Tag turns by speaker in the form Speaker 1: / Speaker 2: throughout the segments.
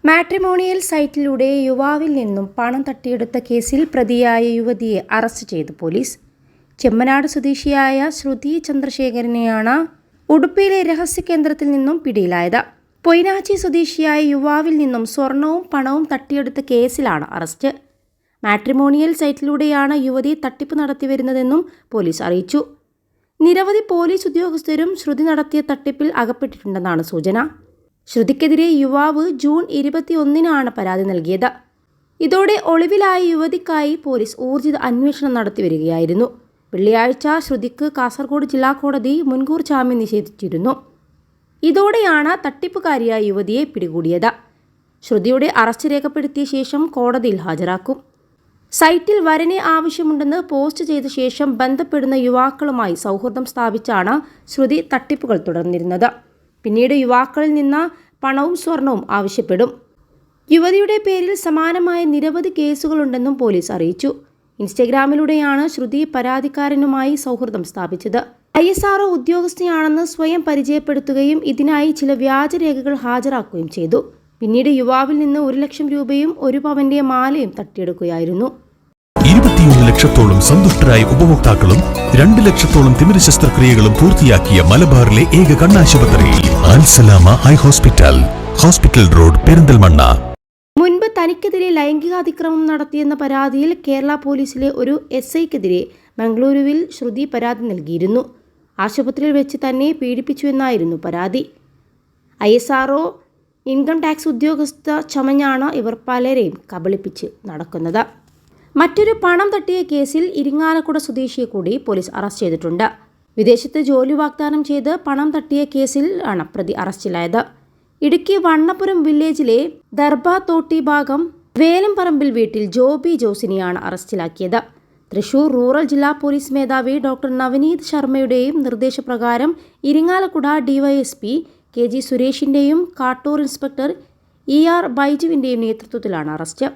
Speaker 1: Matrimonial സൈറ്റിലൂടെ യുവാവിൽ നിന്നും പണം തട്ടിയെടുത്ത കേസിൽ പ്രതിയായ യുവതിയെ അറസ്റ്റ് ചെയ്തു പോലീസ്. ചെമ്മനാട് സ്വദേശിയായ ശ്രുതി ചന്ദ്രശേഖരനെയാണ് ഉടുപ്പിയിലെ രഹസ്യ കേന്ദ്രത്തിൽ നിന്നും പിടിയിലായത്. പൊയ്നാച്ചി സ്വദേശിയായ യുവാവിൽ നിന്നും സ്വർണവും പണവും തട്ടിയെടുത്ത കേസിലാണ് അറസ്റ്റ്. മാട്രിമോണിയൽ സൈറ്റിലൂടെയാണ് യുവതി തട്ടിപ്പ് നടത്തിവരുന്നതെന്നും പോലീസ് അറിയിച്ചു. നിരവധി പോലീസ് ഉദ്യോഗസ്ഥരും ശ്രുതി നടത്തിയ തട്ടിപ്പിൽ അകപ്പെട്ടിട്ടുണ്ടെന്നാണ് സൂചന. ശ്രുതിക്കെതിരെ യുവാവ് ജൂൺ 21-നാണ് പരാതി നൽകിയത്. ഇതോടെ ഒളിവിലായ യുവതിക്കായി പോലീസ് ഊർജിത അന്വേഷണം നടത്തിവരികയായിരുന്നു. വെള്ളിയാഴ്ച ശ്രുതിക്ക് കാസർഗോഡ് ജില്ലാ കോടതി മുൻകൂർ ജാമ്യം നിഷേധിച്ചിരുന്നു. ഇതോടെയാണ് തട്ടിപ്പുകാരിയായ യുവതിയെ പിടികൂടിയത്. ശ്രുതിയുടെ അറസ്റ്റ് രേഖപ്പെടുത്തിയ ശേഷം കോടതിയിൽ ഹാജരാക്കും. സൈറ്റിൽ വരനെ ആവശ്യമുണ്ടെന്ന് പോസ്റ്റ് ചെയ്ത ശേഷം ബന്ധപ്പെടുന്ന യുവാക്കളുമായി സൗഹൃദം സ്ഥാപിച്ചാണ് ശ്രുതി തട്ടിപ്പുകൾ തുടർന്നിരുന്നത്. പിന്നീട് യുവാക്കളിൽ നിന്ന് പണവും സ്വർണവും ആവശ്യപ്പെടും. യുവതിയുടെ പേരിൽ സമാനമായ നിരവധി കേസുകളുണ്ടെന്നും പോലീസ് അറിയിച്ചു. ഇൻസ്റ്റഗ്രാമിലൂടെയാണ് ശ്രുതി പരാതിക്കാരനുമായി സൗഹൃദം സ്ഥാപിച്ചത്. ISRO ഉദ്യോഗസ്ഥയാണെന്ന് സ്വയം പരിചയപ്പെടുത്തുകയും ഇതിനായി ചില വ്യാജരേഖകൾ ഹാജരാക്കുകയും ചെയ്തു. പിന്നീട് യുവാവിൽ നിന്ന് 1 ലക്ഷം രൂപയും 1 പവന്റെ മാലയും തട്ടിയെടുക്കുകയായിരുന്നു.
Speaker 2: 21 ലക്ഷത്തോളം സന്തുഷ്ടരായ ഉപഭോക്താക്കളും 2 ലക്ഷത്തോളം തിമിര ശസ്ത്രക്രിയകളും പൂർത്തിയാക്കിയ മലബാറിലെ ഏക കണ്ണാശുപത്രി Al Salama eye hospital, hospital road, Perinthalmanna.
Speaker 1: മുൻപ് തനിക്കെതിരെ ലൈംഗികാതിക്രമം നടത്തിയെന്ന പരാതിയിൽ കേരള പോലീസിലെ ഒരു SIക്കെതിരെ മംഗളൂരുവിൽ ശ്രുതി പരാതി നൽകിയിരുന്നു. ആശുപത്രിയിൽ വെച്ച് തന്നെ പീഡിപ്പിച്ചുവെന്നായിരുന്നു പരാതി. ISRO ഇൻകം ടാക്സ് ഉദ്യോഗസ്ഥ ചമഞ്ഞാണ് ഇവർ പലരെയും കബളിപ്പിച്ച് നടക്കുന്നത്. മറ്റൊരു പണം തട്ടിയ കേസിൽ ഇരിങ്ങാലക്കുട സ്വദേശിയെ കൂടി പോലീസ് അറസ്റ്റ് ചെയ്തിട്ടുണ്ട്. വിദേശത്ത് ജോലി വാഗ്ദാനം ചെയ്ത് പണം തട്ടിയ കേസിൽ ആണ് പ്രതി അറസ്റ്റിലായത്. ഇടുക്കി വണ്ണപ്പുരം വില്ലേജിലെ ദർബാത്തോട്ടി ഭാഗം വേലംപറമ്പിൽ വീട്ടിൽ ജോബി ജോസിനെയാണ് അറസ്റ്റിലാക്കിയത്. തൃശൂർ റൂറൽ ജില്ലാ പോലീസ് മേധാവി ഡോക്ടർ നവനീത് ശർമ്മയുടെയും നിർദ്ദേശപ്രകാരം ഇരിങ്ങാലക്കുട DYSP KG സുരേഷിൻ്റെയും കാട്ടൂർ ഇൻസ്പെക്ടർ ER ബൈജുവിൻ്റെയും നേതൃത്വത്തിലാണ് അറസ്റ്റ്.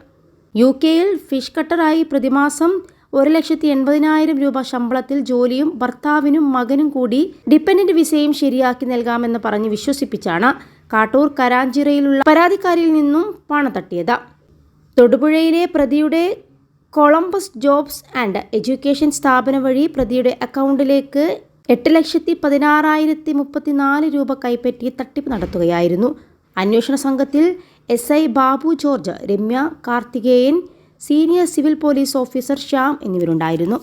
Speaker 1: UK-യിൽ ഫിഷ് കട്ടറായി പ്രതിമാസം 1,80,000 രൂപ ശമ്പളത്തിൽ ജോലിയും ഭർത്താവിനും മകനും കൂടി ഡിപ്പെൻഡന്റ് വിസയും ശരിയാക്കി നൽകാമെന്ന് പറഞ്ഞ് വിശ്വസിപ്പിച്ചാണ് കാട്ടൂർ കരാഞ്ചിറയിലുള്ള പരാതിക്കാരിയിൽ നിന്നും പണം തട്ടിയത്. തൊടുപുഴയിലെ പ്രതിയുടെ കൊളംബസ് ജോബ്സ് ആൻഡ് എഡ്യൂക്കേഷൻ സ്ഥാപനം വഴി പ്രതിയുടെ അക്കൗണ്ടിലേക്ക് 8,16,034 രൂപ കൈപ്പറ്റി തട്ടിപ്പ് നടത്തുകയായിരുന്നു. അന്വേഷണ സംഘത്തിൽ SI Babu George, Ramya Karthikeyan, senior civil police officer Shyam എന്നിവരുണ്ടായിരുന്നു.